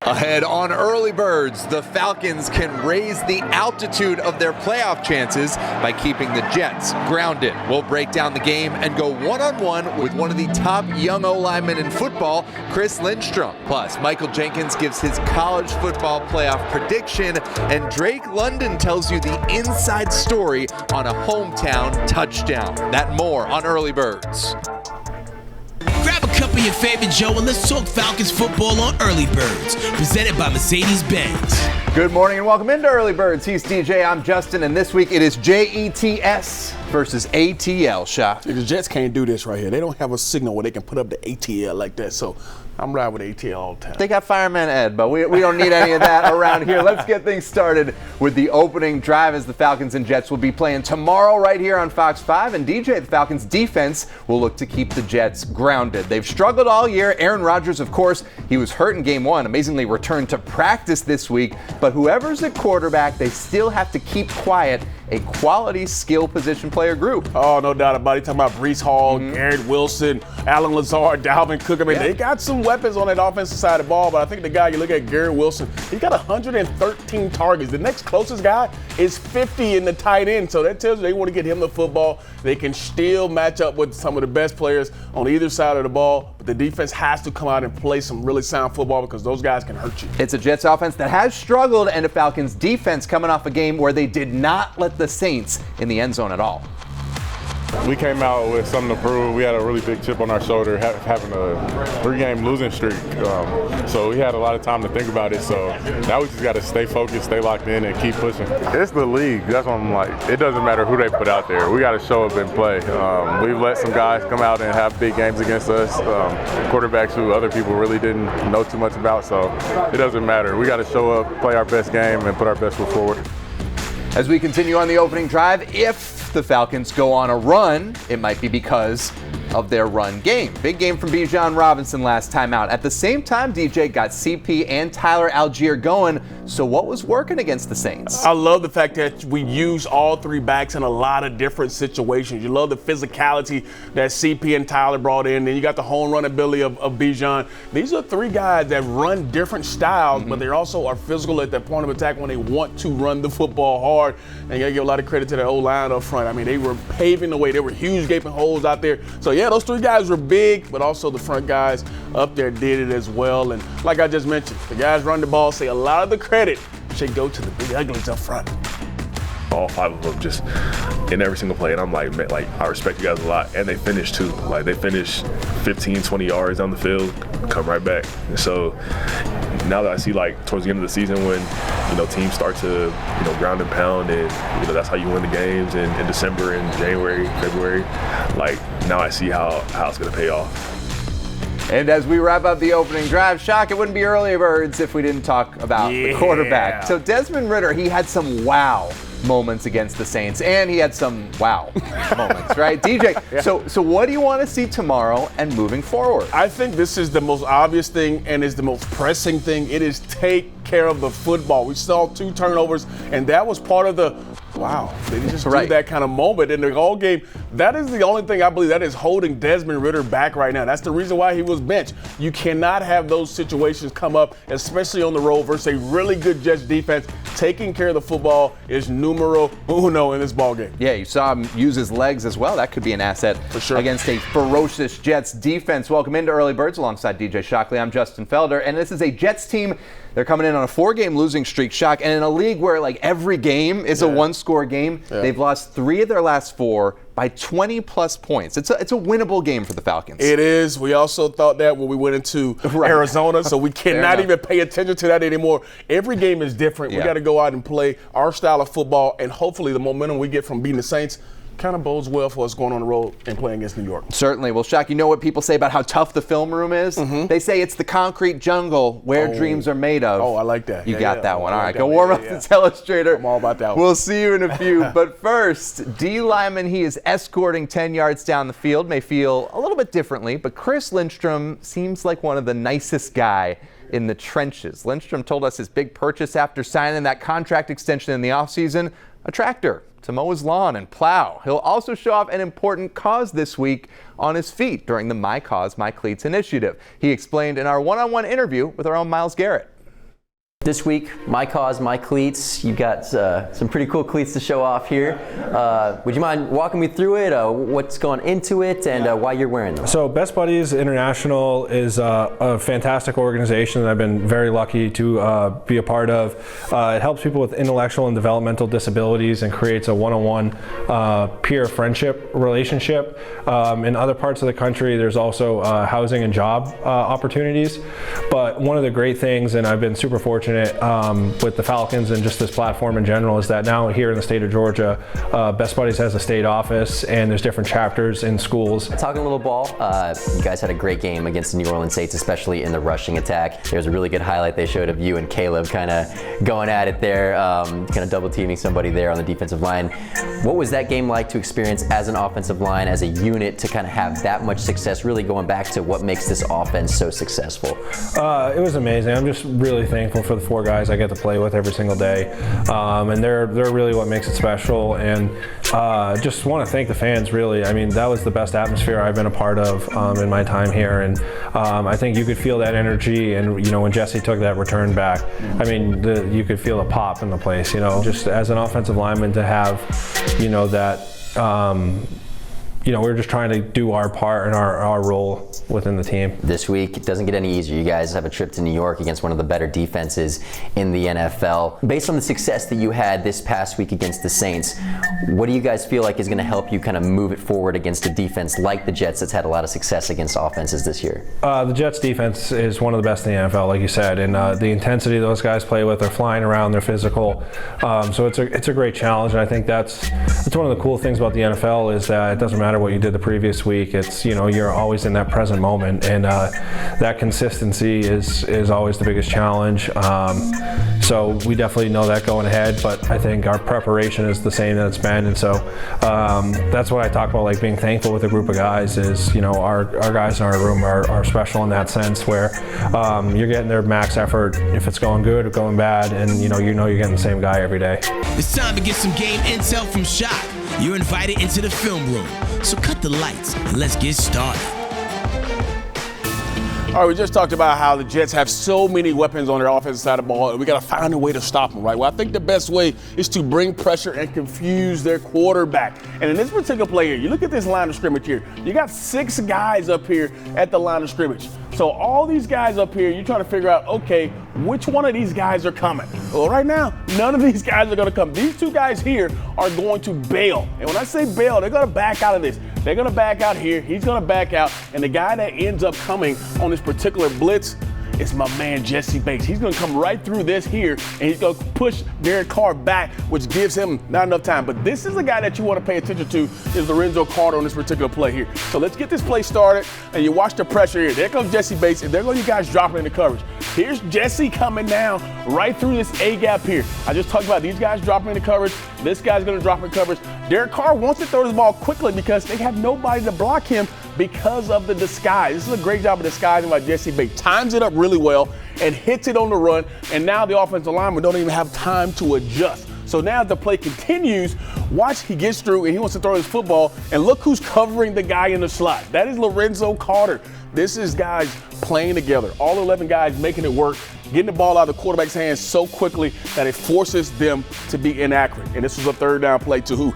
Ahead on early birds, the Falcons can raise the altitude of their playoff chances by keeping the Jets grounded. We'll break down the game and go one-on-one with one of the top young O-linemen in football, Chris Lindstrom. Plus, Michael Jenkins gives his college football playoff prediction, and Drake London tells you the inside story on a hometown touchdown. That and more on Early Birds. Grab a cup of your favorite Joe and let's talk Falcons football on Early Birds, presented by Mercedes-Benz. Good morning and welcome into Early Birds. He's DJ, I'm Justin, and this week it is JETS versus ATL, Shock. The Jets can't do this right here. They don't have a signal where they can put up the ATL like that, so I'm riding with ATL all the time. They got Fireman Ed, but we don't need any of that around here. Let's get things started with the opening drive as the Falcons and Jets will be playing tomorrow right here on Fox 5. And DJ, the Falcons defense will look to keep the Jets grounded. They've struggled all year. Aaron Rodgers, of course, he was hurt in game one, amazingly returned to practice this week. But whoever's at quarterback, they still have to keep quiet a quality skill position player group. Oh, no doubt about it. Talking about Breece Hall, Garrett Wilson, Alan Lazard, Dalvin Cook. I mean, they got some weapons on that offensive side of the ball, but I think the guy, you look at Garrett Wilson, he's got 113 targets. The next closest guy is 50 in the tight end, so that tells you they want to get him the football. They can still match up with some of the best players on either side of the ball, but the defense has to come out and play some really sound football because those guys can hurt you. It's a Jets offense that has struggled and a Falcons defense coming off a game where they did not let the Saints in the end zone at all. We came out with something to prove. We had a really big chip on our shoulder, having a three-game losing streak. So we had a lot of time to think about it. So now we just got to stay focused, stay locked in, and keep pushing. It's the league. That's what I'm like. It doesn't matter who they put out there. We got to show up and play. We've let some guys come out and have big games against us, quarterbacks who other people really didn't know too much about. So it doesn't matter. We got to show up, play our best game, and put our best foot forward. As we continue on the opening drive, if the Falcons go on a run, it might be because of their run game. Big game from Bijan Robinson last time out. At the same time, DJ got CP and Tyler Algier going. So what was working against the Saints? I love the fact that we use all three backs in a lot of different situations. You love the physicality that CP and Tyler brought in. Then you got the home run ability of Bijan. These are three guys that run different styles, but they also are physical at that point of attack when they want to run the football hard. And you got to give a lot of credit to the O-line up front. I mean, they were paving the way. There were huge gaping holes out there. So, yeah, those three guys were big, but also the front guys up there did it as well. And like I just mentioned, the guys run the ball, say a lot of the credit should go to the big uglies up front. All five of them just in every single play. And I'm like, man, I respect you guys a lot. And they finished too. Like, they finished 15, 20 yards down the field, come right back. And so now that I see, like, towards the end of the season when, teams start to, ground and pound and, that's how you win the games in December and January, February. Like, now I see how it's going to pay off. And as we wrap up the opening drive, Shock, it wouldn't be Early Birds if we didn't talk about the quarterback. So Desmond Ridder, he had some wow moments against the Saints, and he had some wow moments, right? DJ, so what do you want to see tomorrow and moving forward? I think this is the most obvious thing and is the most pressing thing. It is take care of the football. We saw 2 turnovers, and that was part of the wow, they just do that kind of moment in the whole game. That is the only thing I believe that is holding Desmond Ridder back right now. That's the reason why he was benched. You cannot have those situations come up, especially on the road versus a really good Jets defense. Taking care of the football is numero uno in this ballgame. Yeah, you saw him use his legs as well. That could be an asset for sure against a ferocious Jets defense. Welcome into Early Birds alongside DJ Shockley. I'm Justin Felder, and this is a Jets team. They're coming in on a 4-game losing streak, Shock, and in a league where like every game is a one-score game, they've lost 3 of their last 4 by 20-plus points. It's a winnable game for the Falcons. It is. We also thought that when we went into Arizona, so we cannot even pay attention to that anymore. Every game is different. We got to go out and play our style of football, and hopefully the momentum we get from beating the Saints kind of bodes well for us going on the road and playing against New York. Certainly. Well, Shaq, you know what people say about how tough the film room is? They say it's the concrete jungle where dreams are made of. Oh, I like that. You got that one. All right, go warm up the telestrator. I'm all about that one. We'll see you in a few. But first, D lineman, he is escorting 10 yards down the field. May feel a little bit differently, but Chris Lindstrom seems like one of the nicest guy in the trenches. Lindstrom told us his big purchase after signing that contract extension in the offseason, a tractor to mow his lawn and plow. He'll also show off an important cause this week on his feet during the My Cause, My Cleats initiative. He explained in our one-on-one interview with our own Myles Garrett. This week, my cause, my cleats. You've got some pretty cool cleats to show off here. Would you mind walking me through it, what's gone into it, and why you're wearing them? So Best Buddies International is a fantastic organization that I've been very lucky to be a part of. It helps people with intellectual and developmental disabilities and creates a one-on-one peer friendship relationship. In other parts of the country, there's also housing and job opportunities. But one of the great things, and I've been super fortunate with the Falcons and just this platform in general, is that now here in the state of Georgia, Best Buddies has a state office and there's different chapters in schools. Talking a little ball, you guys had a great game against the New Orleans Saints, especially in the rushing attack. There's a really good highlight they showed of you and Caleb kind of going at it there, kind of double teaming somebody there on the defensive line. What was that game like to experience as an offensive line, as a unit, to kind of have that much success, really going back to what makes this offense so successful? It was amazing. I'm just really thankful for the 4 guys I get to play with every single day, and they're really what makes it special. And just want to thank the fans, really. I mean, that was the best atmosphere I've been a part of in my time here, and I think you could feel that energy. And you know, when Jesse took that return back, I mean, you could feel a pop in the place. You know, just as an offensive lineman to have, you know, that. You know, we're just trying to do our part and our role within the team. This week, it doesn't get any easier. You guys have a trip to New York against one of the better defenses in the NFL. Based on the success that you had this past week against the Saints, what do you guys feel like is going to help you kind of move it forward against a defense like the Jets that's had a lot of success against offenses this year? The Jets defense is one of the best in the NFL, like you said, and the intensity those guys play with, they're flying around, they're physical. So it's a great challenge, and I think that's one of the cool things about the NFL is that it doesn't matter what you did the previous week. It's, you know, you're always in that present moment, and that consistency is always the biggest challenge. So we definitely know that going ahead, but I think our preparation is the same that it's been, and so that's what I talk about, like being thankful with a group of guys is, you know, our guys in our room are special in that sense, where you're getting their max effort if it's going good or going bad, and you know you're getting the same guy every day. It's time to get some game intel from Shock. You're invited into the film room, so cut the lights and let's get started. All right, we just talked about how the Jets have so many weapons on their offensive side of the ball, and we got to find a way to stop them, right? Well, I think the best way is to bring pressure and confuse their quarterback. And in this particular play here, you look at this line of scrimmage here. You got 6 guys up here at the line of scrimmage. So all these guys up here, you're trying to figure out, okay, which one of these guys are coming? Well, right now, none of these guys are going to come. These 2 guys here are going to bail. And when I say bail, they're going to back out of this. They're going to back out here. He's going to back out. And the guy that ends up coming on this particular blitz is my man Jesse Bates. He's going to come right through this here, and he's going to push Derek Carr back, which gives him not enough time. But this is a guy that you want to pay attention to, is Lorenzo Carter on this particular play here. So let's get this play started, and you watch the pressure here. There comes Jesse Bates, and there go you guys dropping in the coverage. Here's Jesse coming down right through this A-gap here. I just talked about these guys dropping in the coverage. This guy's going to drop in coverage. Derek Carr wants to throw this ball quickly because they have nobody to block him because of the disguise. This is a great job of disguising by Jesse Bates. Times it up really well and hits it on the run, and now the offensive linemen don't even have time to adjust. So now the play continues. Watch, he gets through and he wants to throw his football, and look who's covering the guy in the slot. That is Lorenzo Carter. This is guys playing together. All 11 guys making it work, getting the ball out of the quarterback's hands so quickly that it forces them to be inaccurate. And this was a 3rd down play to who?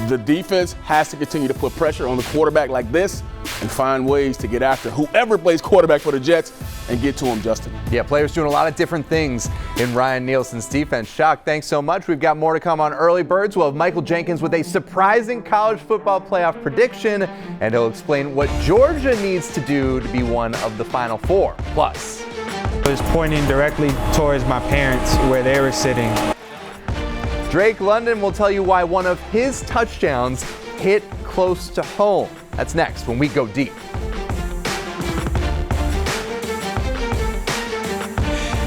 The defense has to continue to put pressure on the quarterback like this and find ways to get after whoever plays quarterback for the Jets and get to him, Justin. Yeah, players doing a lot of different things in Ryan Nielsen's defense. Shock, thanks so much. We've got more to come on Early Birds. We'll have Michael Jenkins with a surprising college football playoff prediction, and he'll explain what Georgia needs to do to be one of the Final 4. Plus, I was pointing directly towards my parents where they were sitting. Drake London will tell you why one of his touchdowns hit close to home. That's next when we go deep.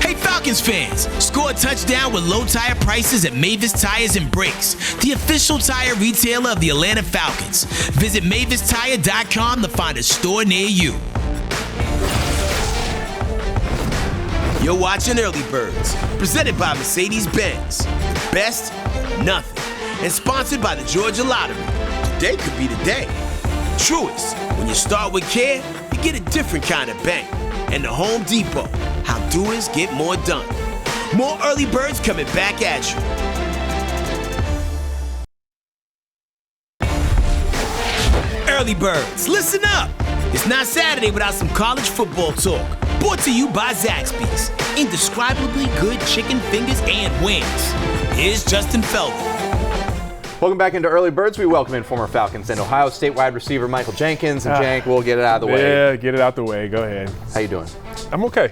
Hey Falcons fans, score a touchdown with low tire prices at Mavis Tires and Brakes, the official tire retailer of the Atlanta Falcons. Visit MavisTire.com to find a store near you. You're watching Early Birds, presented by Mercedes-Benz. The best of nothing. And sponsored by the Georgia Lottery. Today could be the day. Truest, when you start with care, you get a different kind of bank. And the Home Depot, how doers get more done. More Early Birds coming back at you. Early Birds, listen up. It's not Saturday without some college football talk. Brought to you by Zaxby's. Indescribably good chicken fingers and wings. Here's Justin Felder. Welcome back into Early Birds. We welcome in former Falcons and Ohio State wide receiver Michael Jenkins. And Jank, we'll get it out of the way. Yeah, get it out the way. Go ahead. How you doing? I'm okay.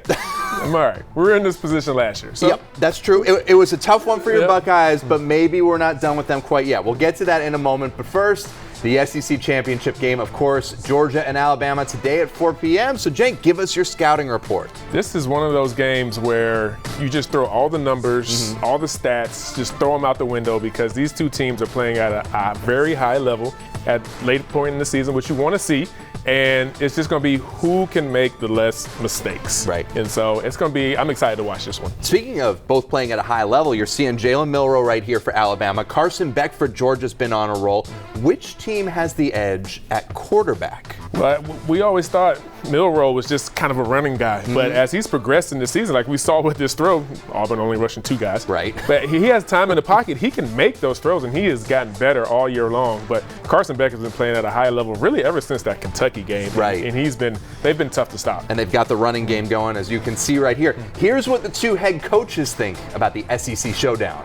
I'm all right. We were in this position last year. So. Yep, that's true. It was a tough one for your Buckeyes, but maybe we're not done with them quite yet. We'll get to that in a moment. But first, the SEC championship game, of course, Georgia and Alabama today at 4 p.m. So, Jank, give us your scouting report. This is one of those games where you just throw all the numbers, all the stats, just throw them out the window because these two teams are playing at a very high level at late point in the season, which you want to see. And it's just going to be who can make the less mistakes. Right. And so it's going to be, I'm excited to watch this one. Speaking of both playing at a high level, you're seeing Jalen Milroe right here for Alabama. Carson Beck for Georgia's been on a roll. Which team has the edge at quarterback? But we always thought Milroe was just kind of a running guy. But as he's progressed in this season, like we saw with this throw, Auburn only rushing 2 guys. Right. But he has time in the pocket. He can make those throws, and he has gotten better all year long. But Carson Beck has been playing at a high level really ever since that Kentucky game. Right. And they've been tough to stop. And they've got the running game going, as you can see right here. Here's what the two head coaches think about the SEC showdown.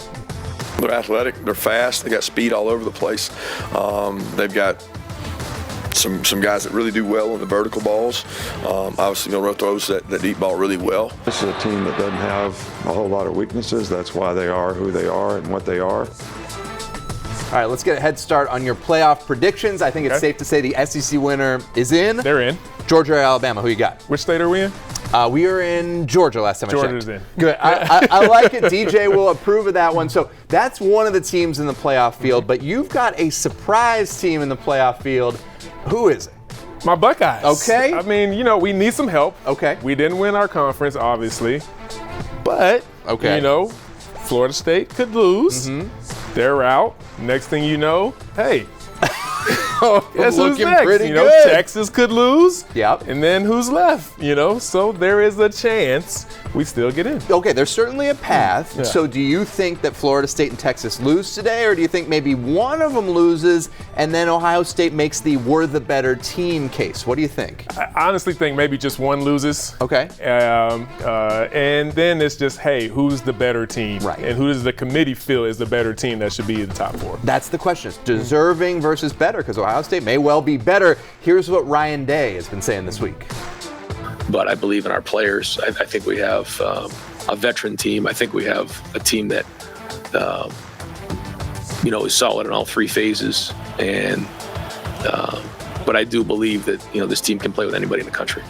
They're athletic, they're fast, they got speed all over the place. They've got some guys that really do well on the vertical balls. Obviously, Milroe throws that deep ball really well. This is a team that doesn't have a whole lot of weaknesses. That's why they are who they are and what they are. All right, let's get a head start on your playoff predictions. I think it's safe to say the SEC winner is in. They're in. Georgia or Alabama, who you got? Which state are we in? We are in Georgia last time I checked. Georgia's in. Good. I like it. DJ will approve of that one. So that's one of the teams in the playoff field, but you've got a surprise team in the playoff field. Who is it? My Buckeyes. Okay. I mean, we need some help. Okay. We didn't win our conference, obviously. But, Florida State could lose. They're out. Next thing you know, hey. Guess who's next? Pretty good. Texas could lose. Yep. And then who's left? So there is a chance we still get in. Okay, there's certainly a path. Yeah. So do you think that Florida State and Texas lose today, or do you think maybe one of them loses and then Ohio State makes the we're the better team case? What do you think? I honestly think maybe just one loses. Okay. And then it's just, hey, who's the better team? Right. And who does the committee feel is the better team that should be in the top 4? That's the question. It's deserving versus better, because Ohio State may well be better. Here's what Ryan Day has been saying this week. But I believe in our players. I think we have a veteran team. I think we have a team that, is solid in all 3 phases. And but I do believe that this team can play with anybody in the country.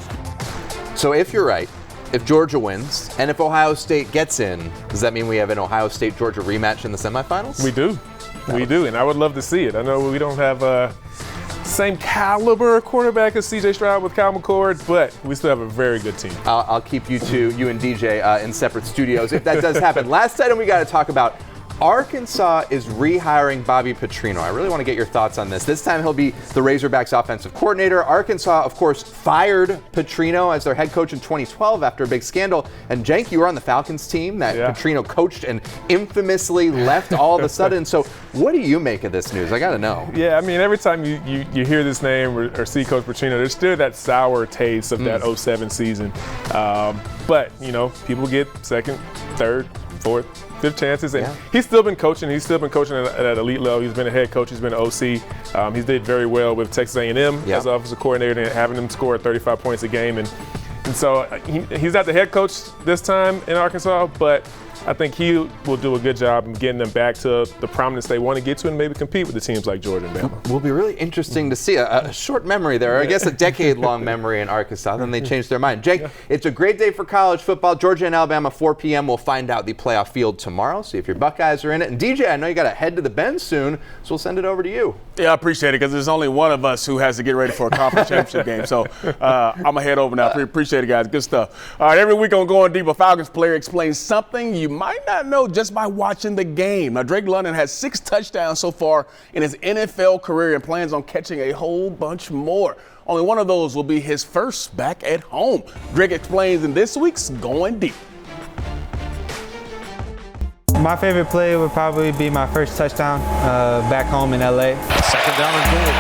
So if you're right, if Georgia wins, and if Ohio State gets in, does that mean we have an Ohio State-Georgia rematch in the semifinals? We do. We do, and I would love to see it. I know we don't have same caliber quarterback as C.J. Stroud with Kyle McCord, but we still have a very good team. I'll keep you and DJ in separate studios if that does happen. Last item we got to talk about. Arkansas is rehiring Bobby Petrino. I really want to get your thoughts on this. This time he'll be the Razorbacks offensive coordinator. Arkansas, of course, fired Petrino as their head coach in 2012 after a big scandal. And Jank, you were on the Falcons team that Petrino coached and infamously left all of a sudden. So what do you make of this news? I got to know. Yeah, I mean, every time you hear this name or see Coach Petrino, there's still that sour taste of that 07 season. But, people get second, third, fourth, 5th chances, and he's still been coaching. He's still been coaching at an elite level. He's been a head coach. He's been an OC. He did very well with Texas A&M as offensive coordinator, and having them score 35 points a game. And so he's not the head coach this time in Arkansas, but I think he will do a good job in getting them back to the prominence they want to get to and maybe compete with the teams like Georgia and Bama. Will be really interesting to see. A short memory there, I guess a decade-long memory in Arkansas. Then they changed their mind. Jake, it's a great day for college football. Georgia and Alabama, 4 p.m. We'll find out the playoff field tomorrow, see if your Buckeyes are in it. And DJ, I know you got to head to the Benz soon, so we'll send it over to you. Yeah, I appreciate it, because there's only one of us who has to get ready for a conference championship game. So I'm going to head over now. Appreciate it, guys. Good stuff. All right, every week on Going Deep, a Falcons player explains something you might not know just by watching the game. Now, Drake London has 6 touchdowns so far in his NFL career and plans on catching a whole bunch more. Only one of those will be his first back at home. Drake explains in this week's Going Deep. My favorite play would probably be my first touchdown back home in LA. Second down and goal.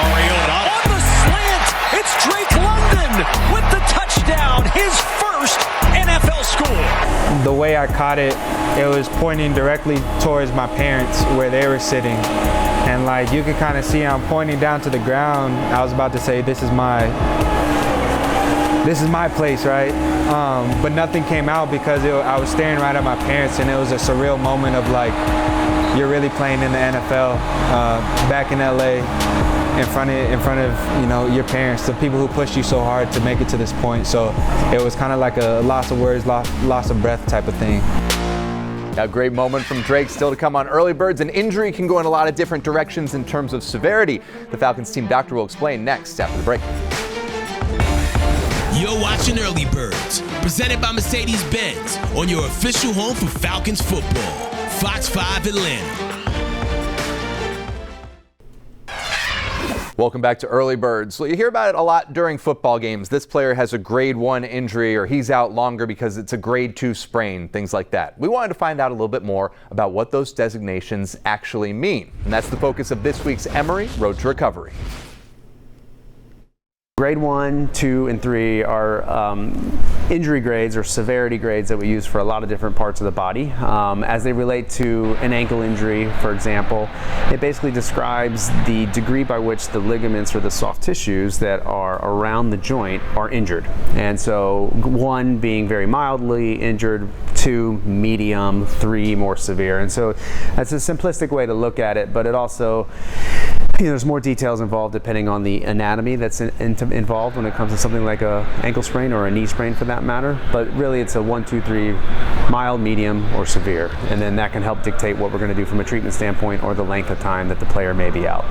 Mariota on the slant. It's Drake London with the touchdown. His first NFL score. The way I caught it, it was pointing directly towards my parents where they were sitting. And like you could kind of see I'm pointing down to the ground. I was about to say, this is my place, right? But nothing came out because I was staring right at my parents, and it was a surreal moment of like, you're really playing in the NFL, back in LA, in front of your parents, the people who pushed you so hard to make it to this point. So it was kind of like a loss of words, loss of breath type of thing. A great moment from Drake still to come on Early Birds. An injury can go in a lot of different directions in terms of severity. The Falcons team doctor will explain next after the break. You're watching Early Birds, presented by Mercedes-Benz, on your official home for Falcons football, Fox 5 Atlanta. Welcome back to Early Birds. Well, you hear about it a lot during football games. This player has a grade 1 injury, or he's out longer because it's a grade 2 sprain, things like that. We wanted to find out a little bit more about what those designations actually mean. And that's the focus of this week's Emory Road to Recovery. Grade 1, 2, and 3 are injury grades or severity grades that we use for a lot of different parts of the body. As they relate to an ankle injury, for example, it basically describes the degree by which the ligaments or the soft tissues that are around the joint are injured. And so 1 being very mildly injured, 2 medium, 3 more severe. And so that's a simplistic way to look at it, but it also, there's more details involved depending on the anatomy that's involved when it comes to something like a ankle sprain or a knee sprain for that matter. But really it's a 1, 2, 3, mild, medium, or severe. And then that can help dictate what we're going to do from a treatment standpoint or the length of time that the player may be out.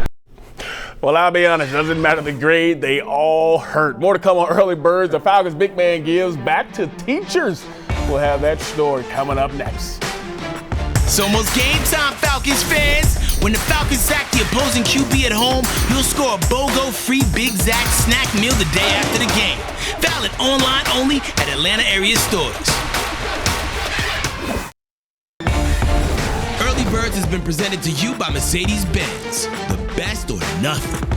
Well, I'll be honest, it doesn't matter the grade, they all hurt. More to come on Early Birds. The Falcons big man gives back to teachers. We'll have that story coming up next. It's almost game time, Falcons fans. When the Falcons sack the opposing QB at home, you'll score a BOGO free Big Zack snack meal the day after the game. Valid online only at Atlanta area stores. Early Birds has been presented to you by Mercedes-Benz. The best or nothing.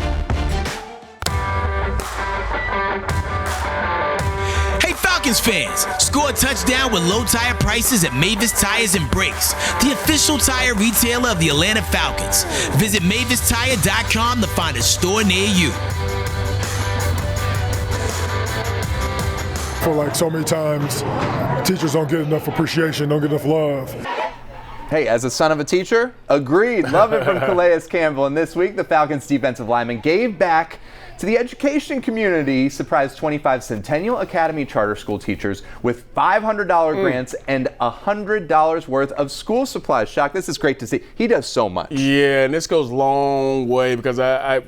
Falcons fans, score a touchdown with low tire prices at Mavis Tires and Brakes, the official tire retailer of the Atlanta Falcons. Visit MavisTire.com to find a store near you. I feel like so many times teachers don't get enough appreciation, don't get enough love. Hey, as a son of a teacher, agreed. Love it from Calais Campbell. And this week, the Falcons defensive lineman gave back to the education community, surprised 25 Centennial Academy charter school teachers with $500 grants and $100 worth of school supplies. Shock, this is great to see. He does so much. Yeah, and this goes a long way because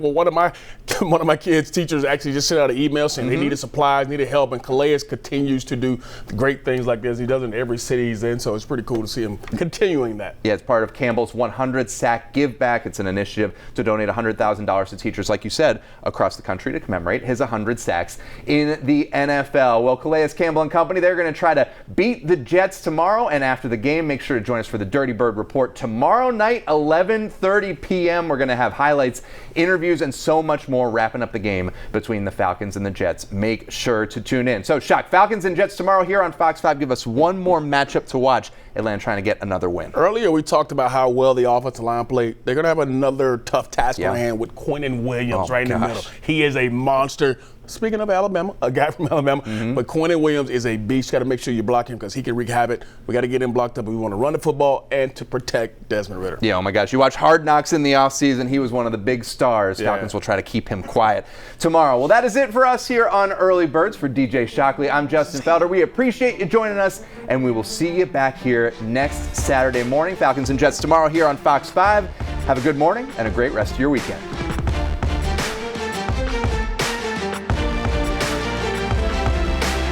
one of my kids' teachers actually just sent out an email saying they needed supplies, needed help, and Calais continues to do great things like this. He does it in every city he's in, so it's pretty cool to see him continuing that. Yeah, it's part of Campbell's 100 Sack Give Back. It's an initiative to donate $100,000 to teachers, like you said, across the country to commemorate his 100 sacks in the NFL. Well, Calais Campbell and company, they're going to try to beat the Jets tomorrow, and after the game, make sure to join us for the Dirty Bird Report tomorrow night, 11:30 p.m. We're going to have highlights, interviews, and so much more wrapping up the game between the Falcons and the Jets. Make sure to tune in. So, Shock, Falcons and Jets tomorrow here on Fox 5. Give us one more matchup to watch. Atlanta trying to get another win. Earlier, we talked about how well the offensive line played. They're going to have another tough task on hand with Quinnen Williams in the middle. He is a monster. Speaking of Alabama, a guy from Alabama, but Quinnen Williams is a beast. Got to make sure you block him because he can wreak havoc. We got to get him blocked up. We want to run the football and to protect Desmond Ridder. Yeah, oh my gosh. You watch Hard Knocks in the offseason. He was one of the big stars. Falcons will try to keep him quiet tomorrow. Well, that is it for us here on Early Birds. For DJ Shockley, I'm Justin Felder. We appreciate you joining us, and we will see you back here next Saturday morning. Falcons and Jets tomorrow here on Fox 5. Have a good morning and a great rest of your weekend.